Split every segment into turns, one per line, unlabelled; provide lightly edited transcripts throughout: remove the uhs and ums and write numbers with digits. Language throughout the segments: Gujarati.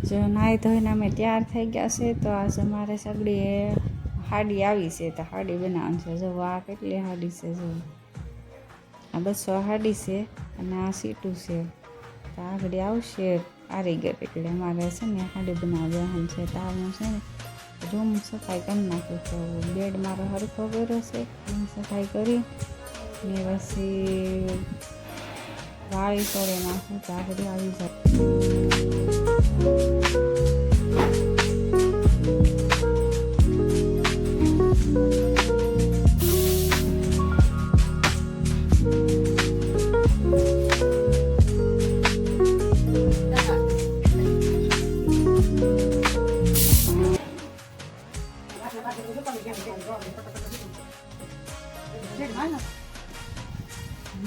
જો નાહી ધોઈને અમે તૈયાર થઈ ગયા છે તો આજ અમારે સગડી હાડી આવી છે તો હાડી બનાવવાની છે. જો આ કેટલી હાડી છે, જો આ 200 હાડી છે અને આ સીટું છે. તો આગળ આવશે કારીગર એટલે અમારે છે ને હાડી બનાવવા છે. તો હું છે ને રૂમ સફાઈ કરી નાખું તો બેડ મારો હરખો કર્યો છે. સફાઈ કરી ને પછી વાળી તોડી નાખું તો આગળ આવી જાય.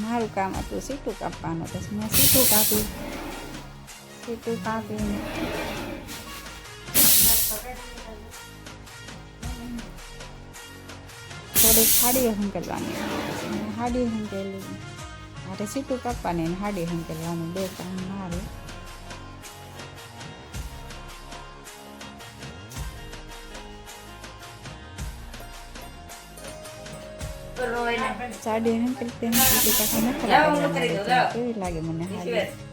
મારું કામ હતું સીટું કાપવાનું, પછી મેં સીટું કાપીને થોડીક હાડી હંકેલવાની, હાડી હંકેલી મારે સીટું કાપવાની ને હાડી હંકેલવાનું, 2 કામ મારે. સાડી હંકેલતી કેવી લાગે મને હાડી.